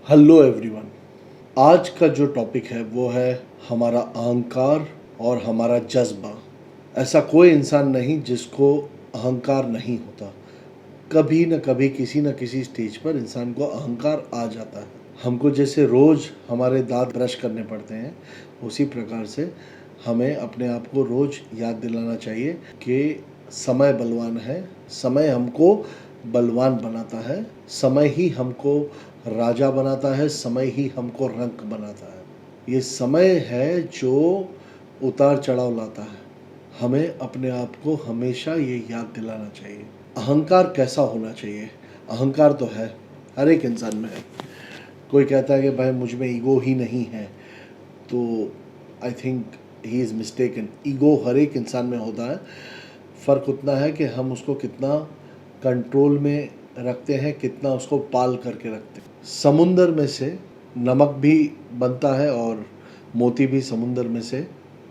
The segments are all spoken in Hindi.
Hello everyone. आज का जो टॉपिक है वो है हमारा अहंकार और हमारा जज्बा। ऐसा कोई इंसान नहीं जिसको अहंकार नहीं होता। कभी न कभी किसी न किसी स्टेज पर इंसान को अहंकार आ जाता है। हमको जैसे रोज़ हमारे दांत ब्रश करने पड़ते हैं, उसी प्रकार से हमें अपने आप को रोज़ याद दिलाना चाहिए कि समय बलवान है। समय हमको बलवान बनाता है, समय ही हमको राजा बनाता है, समय ही हमको रंक बनाता है। ये समय है जो उतार चढ़ाव लाता है। हमें अपने आप को हमेशा ये याद दिलाना चाहिए। अहंकार कैसा होना चाहिए? अहंकार तो है, हर एक इंसान में है। कोई कहता है कि भाई मुझ में ईगो ही नहीं है, तो I think he is mistaken. Ego हर एक इंसान में होता है। फ़र्क उतना है कि हम उसको कितना कंट्रोल में रखते हैं, कितना उसको पाल करके रखते हैं। समुंदर में से नमक भी बनता है और मोती भी समुंदर में से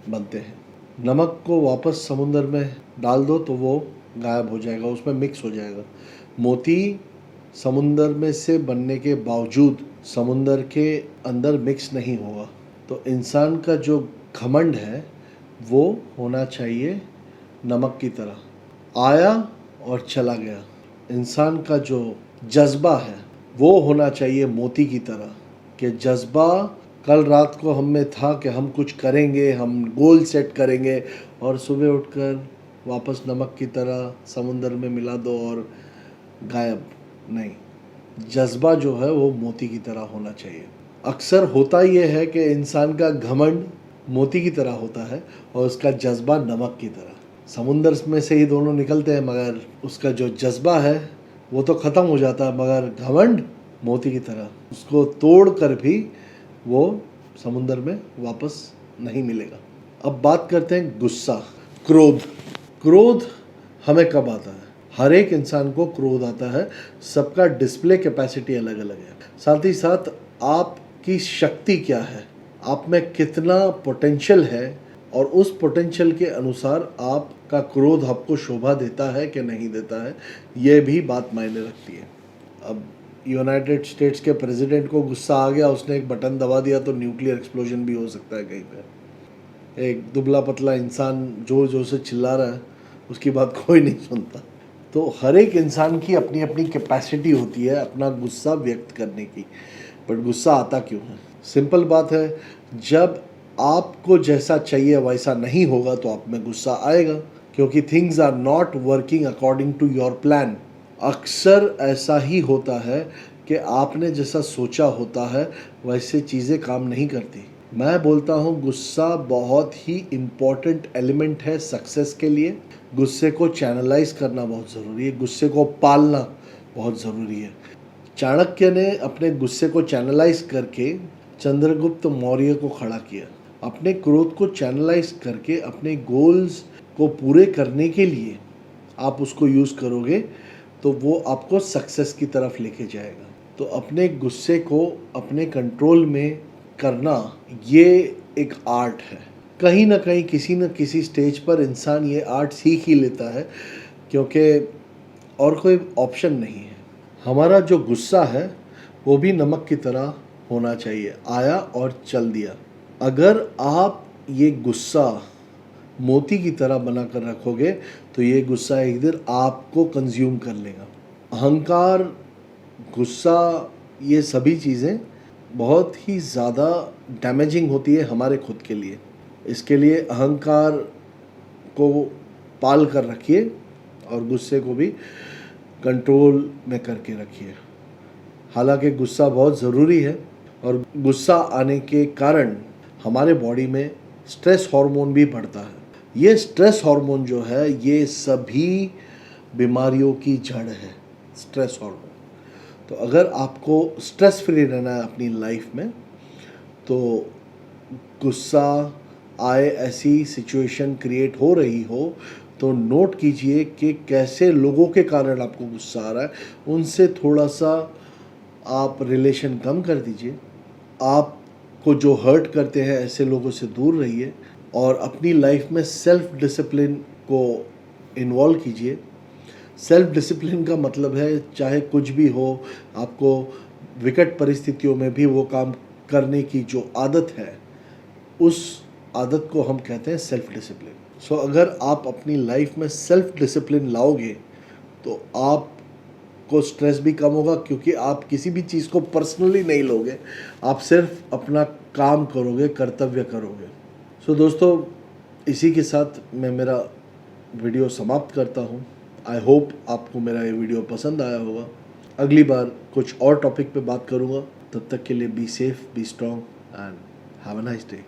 बनते हैं। नमक को वापस समुंदर में डाल दो तो वो गायब हो जाएगा, उसमें मिक्स हो जाएगा। मोती समुंदर में से बनने के बावजूद समुंदर के अंदर मिक्स नहीं होगा। तो इंसान का जो घमंड है वो होना चाहिए नमक की तरह, आया और चला गया। इंसान का जो जज्बा है वो होना चाहिए मोती की तरह, कि जज्बा कल रात को हम में था कि हम कुछ करेंगे, हम गोल सेट करेंगे और सुबह उठकर वापस नमक की तरह समुंदर में मिला दो और गायब नहीं। जज्बा जो है वो मोती की तरह होना चाहिए। अक्सर होता ये है कि इंसान का घमंड मोती की तरह होता है और उसका जज्बा नमक की तरह। समुंदर में से ही दोनों निकलते हैं, मगर उसका जो जज्बा है वो तो ख़त्म हो जाता है, मगर घमंड मोती की तरह, उसको तोड़ कर भी वो समुंदर में वापस नहीं मिलेगा। अब बात करते हैं गुस्सा, क्रोध। क्रोध हमें कब आता है? हर एक इंसान को क्रोध आता है। सबका डिस्प्ले कैपेसिटी अलग अलग है। साथ ही साथ आपकी शक्ति क्या है, आप में कितना पोटेंशियल है, और उस पोटेंशियल के अनुसार आपका क्रोध आपको शोभा देता है कि नहीं देता है, ये भी बात मायने रखती है। अब यूनाइटेड स्टेट्स के प्रेसिडेंट को गुस्सा आ गया, उसने एक बटन दबा दिया तो न्यूक्लियर एक्सप्लोजन भी हो सकता है कहीं पर। एक दुबला पतला इंसान जोर जोर से चिल्ला रहा है, उसकी बात कोई नहीं सुनता। तो हर एक इंसान की अपनी अपनी कैपेसिटी होती है अपना गुस्सा व्यक्त करने की। बट गुस्सा आता क्यों है? सिंपल बात है, जब आपको जैसा चाहिए वैसा नहीं होगा तो आप में गुस्सा आएगा, क्योंकि things are not working according to your plan. अक्सर ऐसा ही होता है कि आपने जैसा सोचा होता है वैसे चीज़ें काम नहीं करती। मैं बोलता हूँ गुस्सा बहुत ही इम्पॉर्टेंट एलिमेंट है सक्सेस के लिए। गुस्से को चैनलाइज करना बहुत ज़रूरी है, गुस्से को पालना बहुत ज़रूरी है। चाणक्य ने अपने गुस्से को चैनलाइज करके चंद्रगुप्त मौर्य को खड़ा किया। अपने क्रोध को चैनलाइज करके अपने गोल्स को पूरे करने के लिए आप उसको यूज़ करोगे तो वो आपको सक्सेस की तरफ लेके जाएगा। तो अपने गुस्से को अपने कंट्रोल में करना ये एक आर्ट है। कहीं ना कहीं किसी न किसी स्टेज पर इंसान ये आर्ट सीख ही लेता है, क्योंकि और कोई ऑप्शन नहीं है। हमारा जो गुस्सा है वो भी नमक की तरह होना चाहिए, आया और चल दिया। अगर आप ये गुस्सा मोती की तरह बना कर रखोगे तो ये गुस्सा एक दिन आपको कंज्यूम कर लेगा। अहंकार, गुस्सा, ये सभी चीज़ें बहुत ही ज़्यादा डैमेजिंग होती है हमारे खुद के लिए। इसके लिए अहंकार को पाल कर रखिए और गुस्से को भी कंट्रोल में करके रखिए। हालांकि गुस्सा बहुत ज़रूरी है, और गुस्सा आने के कारण हमारे बॉडी में स्ट्रेस हार्मोन भी बढ़ता है। ये स्ट्रेस हार्मोन जो है ये सभी बीमारियों की जड़ है, स्ट्रेस हार्मोन। तो अगर आपको स्ट्रेस फ्री रहना है अपनी लाइफ में, तो गुस्सा आए, ऐसी सिचुएशन क्रिएट हो रही हो तो नोट कीजिए कि कैसे लोगों के कारण आपको गुस्सा आ रहा है, उनसे थोड़ा सा आप रिलेशन कम कर दीजिए। आपको जो हर्ट करते हैं ऐसे लोगों से दूर रहिए और अपनी लाइफ में सेल्फ डिसिप्लिन को इन्वॉल्व कीजिए। सेल्फ डिसिप्लिन का मतलब है चाहे कुछ भी हो, आपको विकट परिस्थितियों में भी वो काम करने की जो आदत है, उस आदत को हम कहते हैं सेल्फ डिसिप्लिन। सो अगर आप अपनी लाइफ में सेल्फ डिसिप्लिन लाओगे तो आपको स्ट्रेस भी कम होगा, क्योंकि आप किसी भी चीज़ को पर्सनली नहीं लोगे, आप सिर्फ अपना काम करोगे, कर्तव्य करोगे। सो दोस्तों, इसी के साथ मैं मेरा वीडियो समाप्त करता हूँ। आई होप आपको मेरा ये वीडियो पसंद आया होगा। अगली बार कुछ और टॉपिक पे बात करूँगा। तब तक के लिए be safe, B strong and have a nice day.